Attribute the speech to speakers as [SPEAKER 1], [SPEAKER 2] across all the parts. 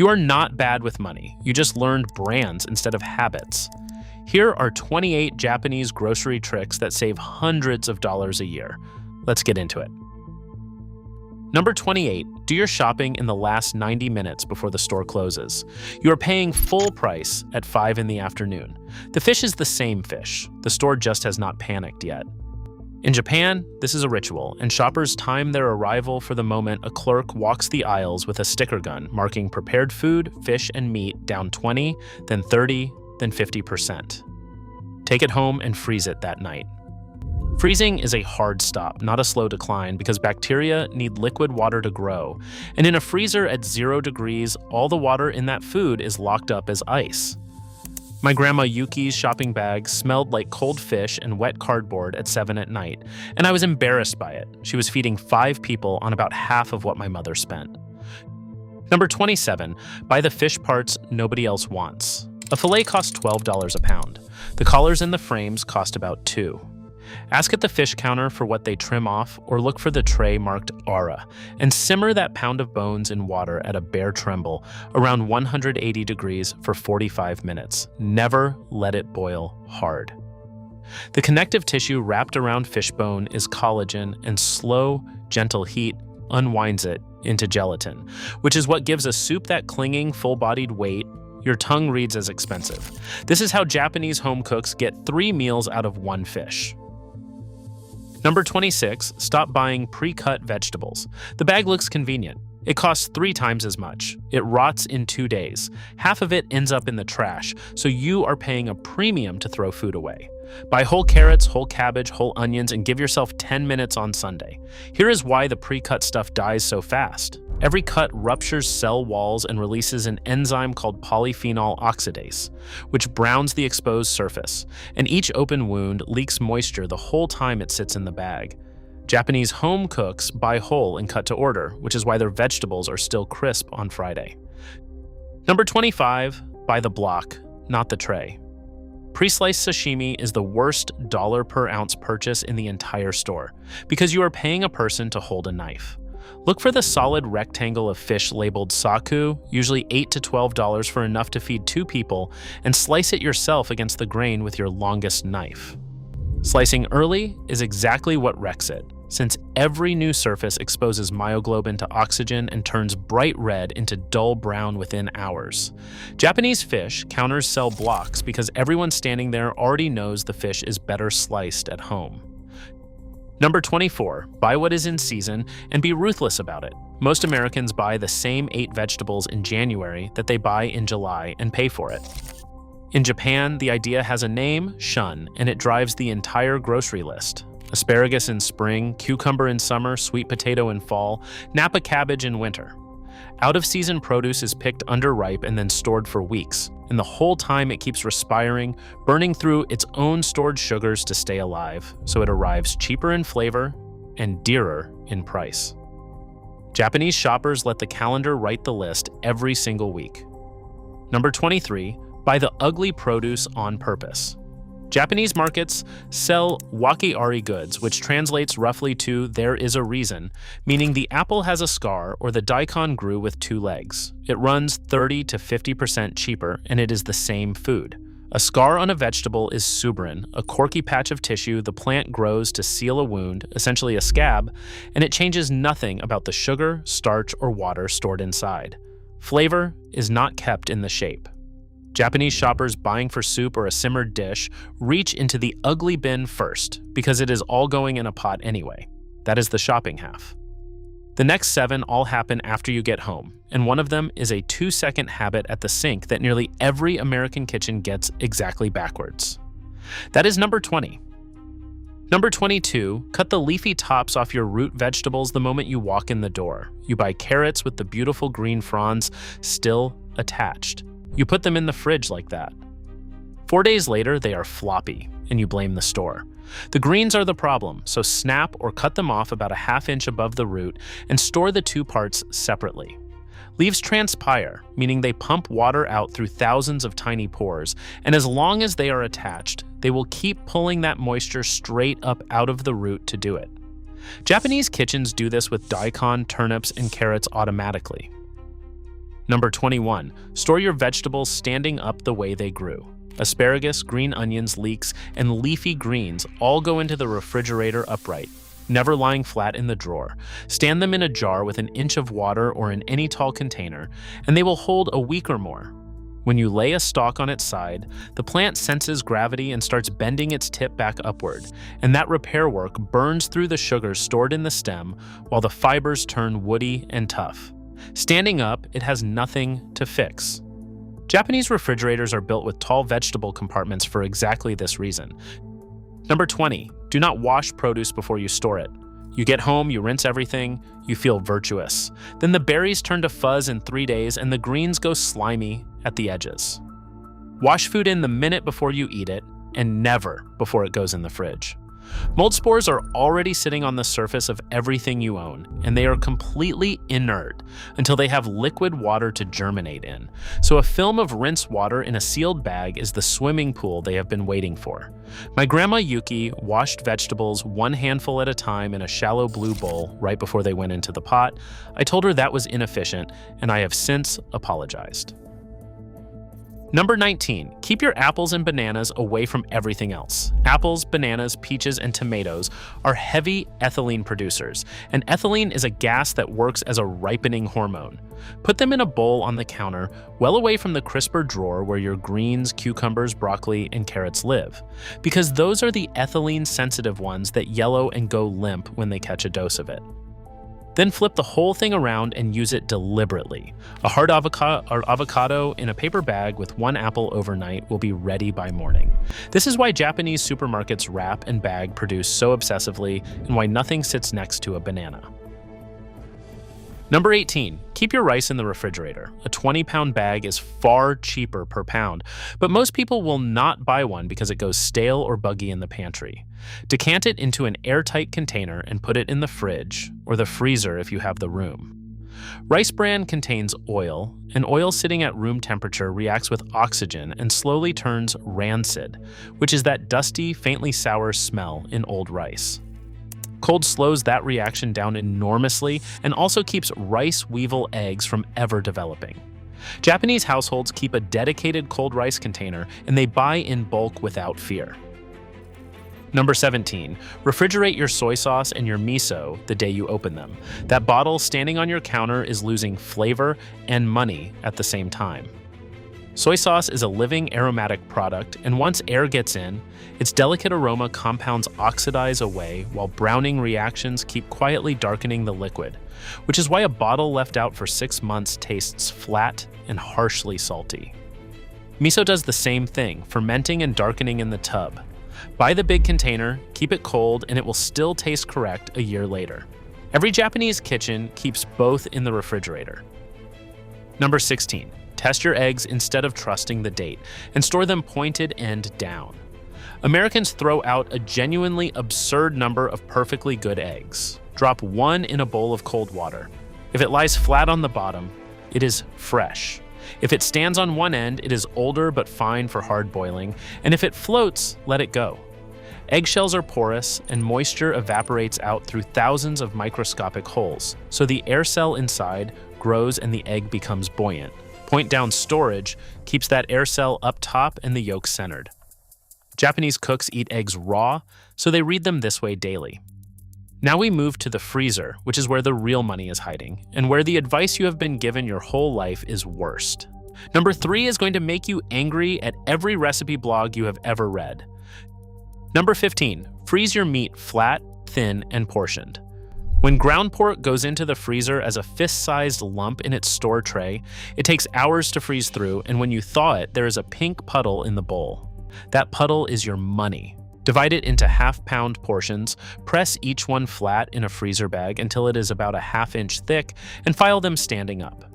[SPEAKER 1] You are not bad with money, you just learned brands instead of habits. Here are 28 Japanese grocery tricks that save hundreds of dollars a year. Let's get into it. Number 28, do your shopping in the last 90 minutes before the store closes. You are paying full price at 5 in the afternoon. The fish is the same fish. The store just has not panicked yet. In Japan, this is a ritual, and shoppers time their arrival for the moment a clerk walks the aisles with a sticker gun marking prepared food, fish, and meat down 20, then 30, then 50%. Take it home and freeze it that night. Freezing is a hard stop, not a slow decline, because bacteria need liquid water to grow, and in a freezer at 0 degrees, all the water in that food is locked up as ice. My grandma Yuki's shopping bag smelled like cold fish and wet cardboard at 7 at night, and I was embarrassed by it. She was feeding 5 people on about half of what my mother spent. Number 27, buy the fish parts nobody else wants. A fillet costs $12 a pound. The collars and the frames cost about $2. Ask at the fish counter for what they trim off, or look for the tray marked Ara, and simmer that pound of bones in water at a bare tremble, around 180 degrees for 45 minutes. Never let it boil hard. The connective tissue wrapped around fish bone is collagen, and slow, gentle heat unwinds it into gelatin, which is what gives a soup that clinging, full-bodied weight your tongue reads as expensive. This is how Japanese home cooks get 3 meals out of 1 fish. Number 26, stop buying pre-cut vegetables. The bag looks convenient. It costs 3 times as much. It rots in 2 days. Half of it ends up in the trash, so you are paying a premium to throw food away. Buy whole carrots, whole cabbage, whole onions, and give yourself 10 minutes on Sunday. Here is why the pre-cut stuff dies so fast. Every cut ruptures cell walls and releases an enzyme called polyphenol oxidase, which browns the exposed surface, and each open wound leaks moisture the whole time it sits in the bag. Japanese home cooks buy whole and cut to order, which is why their vegetables are still crisp on Friday. Number 25, buy the block, not the tray. Pre-sliced sashimi is the worst dollar per ounce purchase in the entire store, because you are paying a person to hold a knife. Look for the solid rectangle of fish labeled saku, usually $8 to $12 for enough to feed 2 people, and slice it yourself against the grain with your longest knife. Slicing early is exactly what wrecks it, since every new surface exposes myoglobin to oxygen and turns bright red into dull brown within hours. Japanese fish counters sell blocks because everyone standing there already knows the fish is better sliced at home. Number 24, buy what is in season and be ruthless about it. Most Americans buy the same 8 vegetables in January that they buy in July and pay for it. In Japan, the idea has a name, shun, and it drives the entire grocery list. Asparagus in spring, cucumber in summer, sweet potato in fall, Napa cabbage in winter. Out-of-season produce is picked underripe and then stored for weeks, and the whole time it keeps respiring, burning through its own stored sugars to stay alive, so it arrives cheaper in flavor and dearer in price. Japanese shoppers let the calendar write the list every single week. Number 23, buy the ugly produce on purpose. Japanese markets sell wakeari goods, which translates roughly to "there is a reason," meaning the apple has a scar or the daikon grew with 2 legs. It runs 30 to 50% cheaper, and it is the same food. A scar on a vegetable is suberin, a corky patch of tissue the plant grows to seal a wound, essentially a scab, and it changes nothing about the sugar, starch, or water stored inside. Flavor is not kept in the shape. Japanese shoppers buying for soup or a simmered dish reach into the ugly bin first, because it is all going in a pot anyway. That is the shopping half. The next 7 all happen after you get home, and one of them is a 2-second habit at the sink that nearly every American kitchen gets exactly backwards. That is number 20. Number 22, cut the leafy tops off your root vegetables the moment you walk in the door. You buy carrots with the beautiful green fronds still attached. You put them in the fridge like that. 4 days later, they are floppy, and you blame the store. The greens are the problem, so snap or cut them off about a ½ inch above the root and store the 2 parts separately. Leaves transpire, meaning they pump water out through thousands of tiny pores, and as long as they are attached, they will keep pulling that moisture straight up out of the root to do it. Japanese kitchens do this with daikon, turnips, and carrots automatically. Number 21, store your vegetables standing up the way they grew. Asparagus, green onions, leeks, and leafy greens all go into the refrigerator upright, never lying flat in the drawer. Stand them in a jar with an inch of water or in any tall container, and they will hold a week or more. When you lay a stalk on its side, the plant senses gravity and starts bending its tip back upward, and that repair work burns through the sugars stored in the stem while the fibers turn woody and tough. Standing up, it has nothing to fix. Japanese refrigerators are built with tall vegetable compartments for exactly this reason. Number 20, do not wash produce before you store it. You get home, you rinse everything, you feel virtuous. Then the berries turn to fuzz in 3 days and the greens go slimy at the edges. Wash food in the minute before you eat it and never before it goes in the fridge. Mold spores are already sitting on the surface of everything you own, and they are completely inert until they have liquid water to germinate in. So a film of rinsed water in a sealed bag is the swimming pool they have been waiting for. My grandma Yuki washed vegetables one handful at a time in a shallow blue bowl right before they went into the pot. I told her that was inefficient, and I have since apologized. Number 19, keep your apples and bananas away from everything else. Apples, bananas, peaches, and tomatoes are heavy ethylene producers, and ethylene is a gas that works as a ripening hormone. Put them in a bowl on the counter, well away from the crisper drawer where your greens, cucumbers, broccoli, and carrots live, because those are the ethylene-sensitive ones that yellow and go limp when they catch a dose of it. Then flip the whole thing around and use it deliberately. A hard avocado in a paper bag with one apple overnight will be ready by morning. This is why Japanese supermarkets wrap and bag produce so obsessively and why nothing sits next to a banana. Number 18, keep your rice in the refrigerator. A 20-pound bag is far cheaper per pound, but most people will not buy one because it goes stale or buggy in the pantry. Decant it into an airtight container and put it in the fridge, or the freezer if you have the room. Rice bran contains oil, and oil sitting at room temperature reacts with oxygen and slowly turns rancid, which is that dusty, faintly sour smell in old rice. Cold slows that reaction down enormously and also keeps rice weevil eggs from ever developing. Japanese households keep a dedicated cold rice container and they buy in bulk without fear. Number 17, refrigerate your soy sauce and your miso the day you open them. That bottle standing on your counter is losing flavor and money at the same time. Soy sauce is a living aromatic product, and once air gets in, its delicate aroma compounds oxidize away while browning reactions keep quietly darkening the liquid, which is why a bottle left out for 6 months tastes flat and harshly salty. Miso does the same thing, fermenting and darkening in the tub. Buy the big container, keep it cold, and it will still taste correct a year later. Every Japanese kitchen keeps both in the refrigerator. Number 16. Test your eggs instead of trusting the date, and store them pointed end down. Americans throw out a genuinely absurd number of perfectly good eggs. Drop one in a bowl of cold water. If it lies flat on the bottom, it is fresh. If it stands on one end, it is older but fine for hard boiling, and if it floats, let it go. Eggshells are porous, and moisture evaporates out through thousands of microscopic holes, so the air cell inside grows and the egg becomes buoyant. Point-down storage keeps that air cell up top and the yolk centered. Japanese cooks eat eggs raw, so they read them this way daily. Now we move to the freezer, which is where the real money is hiding, and where the advice you have been given your whole life is worst. Number 3 is going to make you angry at every recipe blog you have ever read. Number 15, freeze your meat flat, thin, and portioned. When ground pork goes into the freezer as a fist-sized lump in its store tray, it takes hours to freeze through, and when you thaw it, there is a pink puddle in the bowl. That puddle is your money. Divide it into half-pound portions, press each one flat in a freezer bag until it is about a half-inch thick, and file them standing up.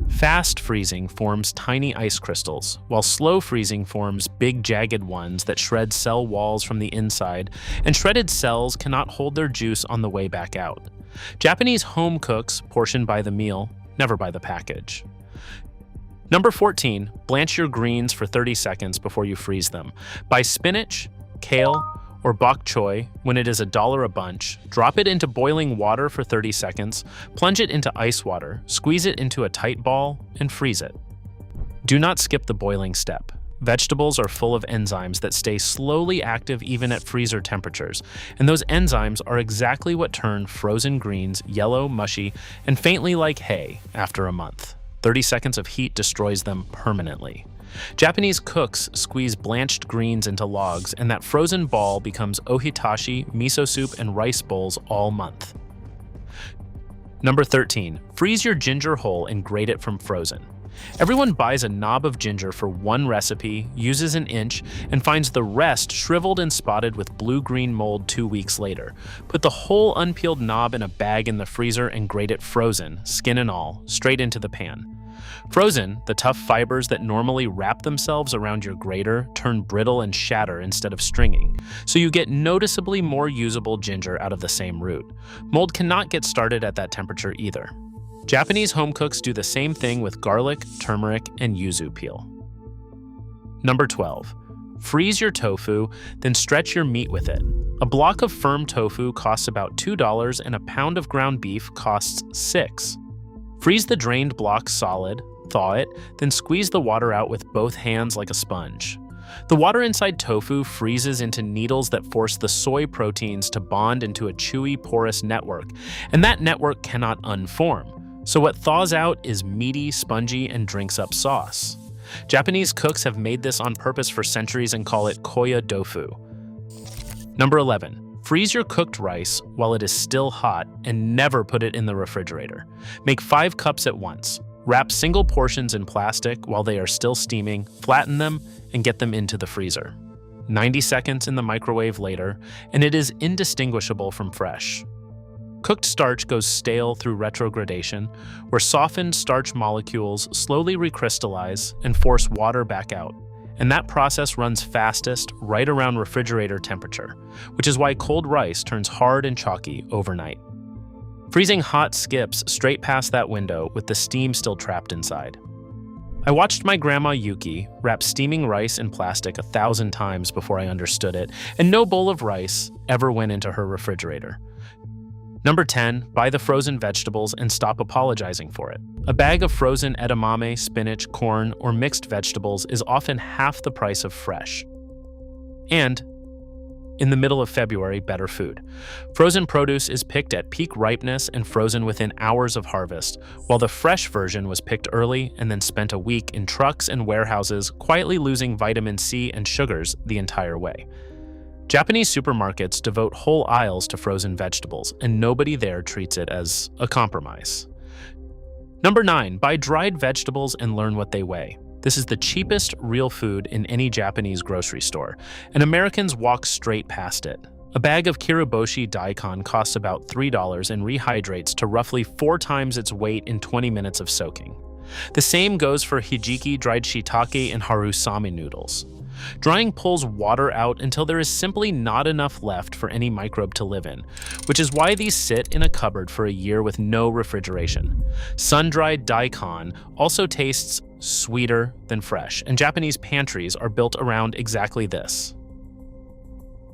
[SPEAKER 1] Fast freezing forms tiny ice crystals, while slow freezing forms big jagged ones that shred cell walls from the inside, and shredded cells cannot hold their juice on the way back out. Japanese home cooks portion by the meal, never by the package. Number 14, blanch your greens for 30 seconds before you freeze them. Buy spinach, kale, or bok choy when it is $1 a bunch, drop it into boiling water for 30 seconds, plunge it into ice water, squeeze it into a tight ball, and freeze it. Do not skip the boiling step. Vegetables are full of enzymes that stay slowly active even at freezer temperatures, and those enzymes are exactly what turn frozen greens yellow, mushy, and faintly like hay after a month. 30 seconds of heat destroys them permanently. Japanese cooks squeeze blanched greens into logs, and that frozen ball becomes ohitashi, miso soup, and rice bowls all month. Number 13. Freeze your ginger whole and grate it from frozen. Everyone buys a knob of ginger for one recipe, uses an inch, and finds the rest shriveled and spotted with blue-green mold 2 weeks later. Put the whole unpeeled knob in a bag in the freezer and grate it frozen, skin and all, straight into the pan. Frozen, the tough fibers that normally wrap themselves around your grater turn brittle and shatter instead of stringing, so you get noticeably more usable ginger out of the same root. Mold cannot get started at that temperature either. Japanese home cooks do the same thing with garlic, turmeric, and yuzu peel. Number 12. Freeze your tofu, then stretch your meat with it. A block of firm tofu costs about $2 and a pound of ground beef costs $6. Freeze the drained block solid, thaw it, then squeeze the water out with both hands like a sponge. The water inside tofu freezes into needles that force the soy proteins to bond into a chewy, porous network, and that network cannot unform. So what thaws out is meaty, spongy, and drinks up sauce. Japanese cooks have made this on purpose for centuries and call it koya dofu. Number 11. Freeze your cooked rice while it is still hot and never put it in the refrigerator. Make 5 cups at once. Wrap single portions in plastic while they are still steaming, flatten them, and get them into the freezer. 90 seconds in the microwave later, and it is indistinguishable from fresh. Cooked starch goes stale through retrogradation, where softened starch molecules slowly recrystallize and force water back out. And that process runs fastest right around refrigerator temperature, which is why cold rice turns hard and chalky overnight. Freezing hot skips straight past that window with the steam still trapped inside. I watched my grandma Yuki wrap steaming rice in plastic 1,000 times before I understood it, and no bowl of rice ever went into her refrigerator. Number 10, buy the frozen vegetables and stop apologizing for it. A bag of frozen edamame, spinach, corn, or mixed vegetables is often half the price of fresh. And, in the middle of February, better food. Frozen produce is picked at peak ripeness and frozen within hours of harvest, while the fresh version was picked early and then spent a week in trucks and warehouses, quietly losing vitamin C and sugars the entire way. Japanese supermarkets devote whole aisles to frozen vegetables, and nobody there treats it as a compromise. Number 9, buy dried vegetables and learn what they weigh. This is the cheapest real food in any Japanese grocery store, and Americans walk straight past it. A bag of kiriboshi daikon costs about $3 and rehydrates to roughly 4 times its weight in 20 minutes of soaking. The same goes for hijiki, dried shiitake, and harusame noodles. Drying pulls water out until there is simply not enough left for any microbe to live in, which is why these sit in a cupboard for a year with no refrigeration. Sun-dried daikon also tastes sweeter than fresh, and Japanese pantries are built around exactly this.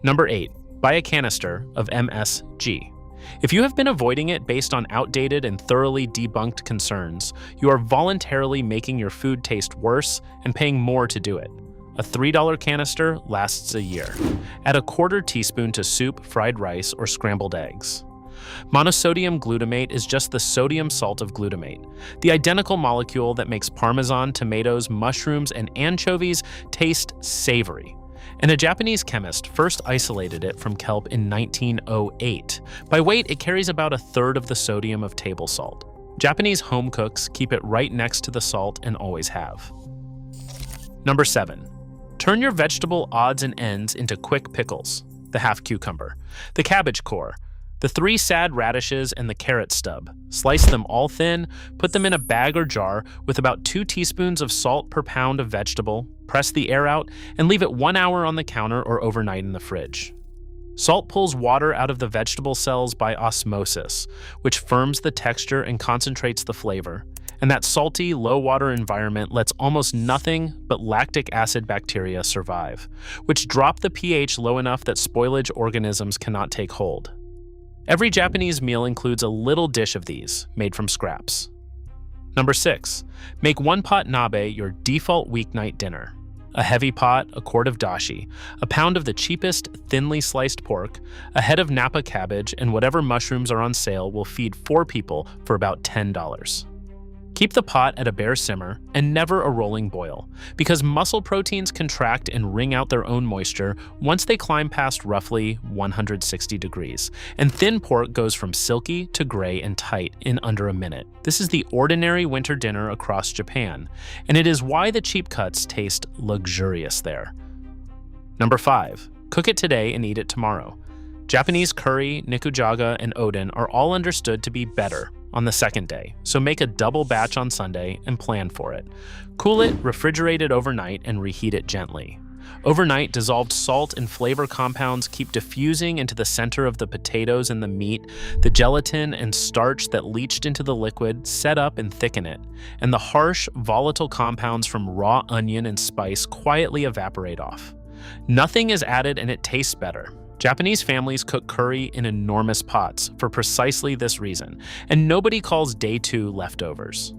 [SPEAKER 1] Number 8, buy a canister of MSG. If you have been avoiding it based on outdated and thoroughly debunked concerns, you are voluntarily making your food taste worse and paying more to do it. A $3 canister lasts a year. Add a quarter teaspoon to soup, fried rice, or scrambled eggs. Monosodium glutamate is just the sodium salt of glutamate, the identical molecule that makes parmesan, tomatoes, mushrooms, and anchovies taste savory. And a Japanese chemist first isolated it from kelp in 1908. By weight, it carries about 1/3 of the sodium of table salt. Japanese home cooks keep it right next to the salt and always have. Number 7. Turn your vegetable odds and ends into quick pickles. The half cucumber, the cabbage core, the 3 sad radishes, and the carrot stub. Slice them all thin, put them in a bag or jar with about 2 teaspoons of salt per pound of vegetable, press the air out, and leave it 1 hour on the counter or overnight in the fridge. Salt pulls water out of the vegetable cells by osmosis, which firms the texture and concentrates the flavor, And that salty, low-water environment lets almost nothing but lactic acid bacteria survive, which drop the pH low enough that spoilage organisms cannot take hold. Every Japanese meal includes a little dish of these, made from scraps. Number 6. Make one-pot nabe your default weeknight dinner. A heavy pot, a quart of dashi, a pound of the cheapest thinly sliced pork, a head of Napa cabbage, and whatever mushrooms are on sale will feed 4 people for about $10. Keep the pot at a bare simmer and never a rolling boil, because muscle proteins contract and wring out their own moisture once they climb past roughly 160 degrees, and thin pork goes from silky to gray and tight in under a minute. This is the ordinary winter dinner across Japan, and it is why the cheap cuts taste luxurious there. Number 5. Cook it today and eat it tomorrow. Japanese curry, nikujaga, and oden are all understood to be better on the second day, so make a double batch on Sunday and plan for it. Cool it, refrigerate it overnight, and reheat it gently. Overnight, dissolved salt and flavor compounds keep diffusing into the center of the potatoes and the meat. The gelatin and starch that leached into the liquid set up and thicken it, and the harsh, volatile compounds from raw onion and spice quietly evaporate off. Nothing is added and it tastes better. Japanese families cook curry in enormous pots for precisely this reason, and nobody calls day 2 leftovers.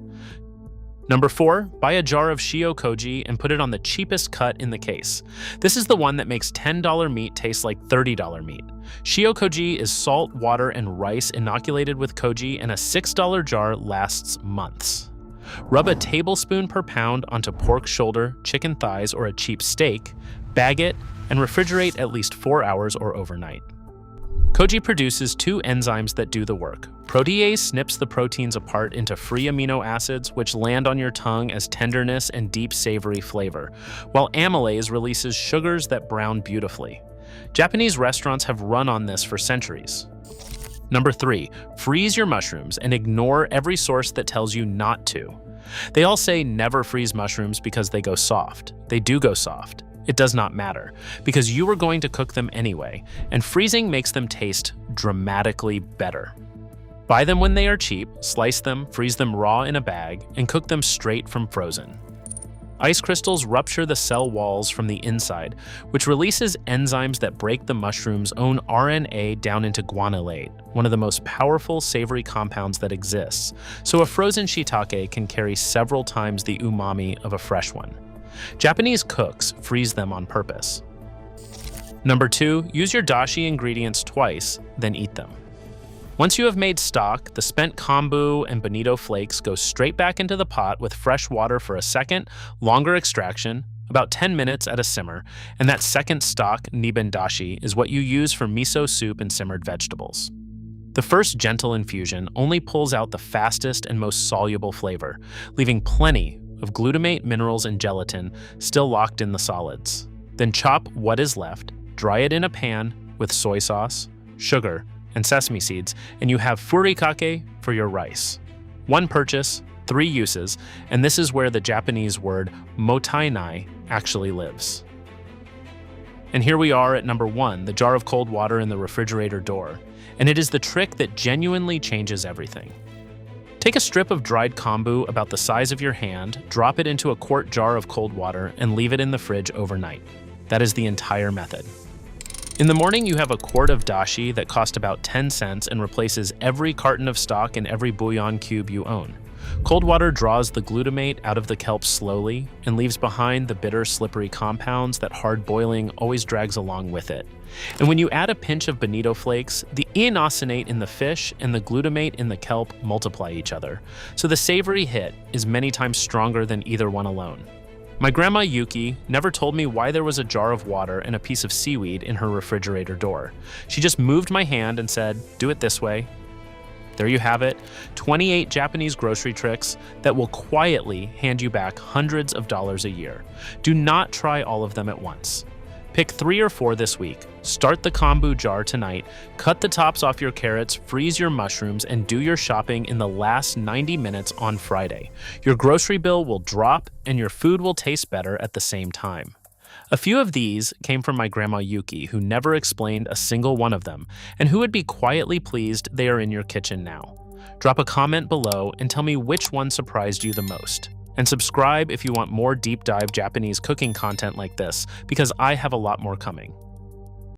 [SPEAKER 1] Number 4, buy a jar of shio koji and put it on the cheapest cut in the case. This is the one that makes $10 meat taste like $30 meat. Shio koji is salt, water, and rice inoculated with koji, and a $6 jar lasts months. Rub a tablespoon per pound onto pork shoulder, chicken thighs, or a cheap steak, bag it, and refrigerate at least 4 hours or overnight. Koji produces 2 enzymes that do the work. Protease snips the proteins apart into free amino acids, which land on your tongue as tenderness and deep savory flavor, while amylase releases sugars that brown beautifully. Japanese restaurants have run on this for centuries. Number 3, freeze your mushrooms and ignore every source that tells you not to. They all say never freeze mushrooms because they go soft. They do go soft. It does not matter, because you are going to cook them anyway, and freezing makes them taste dramatically better. Buy them when they are cheap, slice them, freeze them raw in a bag, and cook them straight from frozen. Ice crystals rupture the cell walls from the inside, which releases enzymes that break the mushroom's own RNA down into guanylate, one of the most powerful savory compounds that exists, so a frozen shiitake can carry several times the umami of a fresh one. Japanese cooks freeze them on purpose. Number 2, use your dashi ingredients twice, then eat them. Once you have made stock, the spent kombu and bonito flakes go straight back into the pot with fresh water for a second, longer extraction, about 10 minutes at a simmer, and that second stock, niben dashi, is what you use for miso soup and simmered vegetables. The first gentle infusion only pulls out the fastest and most soluble flavor, leaving plenty of glutamate, minerals, and gelatin still locked in the solids. Then chop what is left, dry it in a pan with soy sauce, sugar, and sesame seeds, and you have furikake for your rice. 1 purchase, 3 uses, and this is where the Japanese word mottainai actually lives. And here we are at number 1, the jar of cold water in the refrigerator door, and it is the trick that genuinely changes everything. Take a strip of dried kombu about the size of your hand, drop it into a quart jar of cold water, and leave it in the fridge overnight. That is the entire method. In the morning, you have a quart of dashi that costs about 10 cents and replaces every carton of stock and every bouillon cube you own. Cold water draws the glutamate out of the kelp slowly and leaves behind the bitter, slippery compounds that hard boiling always drags along with it. And when you add a pinch of bonito flakes, the inosinate in the fish and the glutamate in the kelp multiply each other, so the savory hit is many times stronger than either one alone. My grandma Yuki never told me why there was a jar of water and a piece of seaweed in her refrigerator door. She just moved my hand and said, "Do it this way." There you have it, 28 Japanese grocery tricks that will quietly hand you back hundreds of dollars a year. Do not try all of them at once. Pick 3 or 4 this week. Start the kombu jar tonight, cut the tops off your carrots, freeze your mushrooms, and do your shopping in the last 90 minutes on Friday. Your grocery bill will drop and your food will taste better at the same time. A few of these came from my grandma Yuki, who never explained a single one of them, and who would be quietly pleased they are in your kitchen now. Drop a comment below and tell me which one surprised you the most. And subscribe if you want more deep dive Japanese cooking content like this, because I have a lot more coming.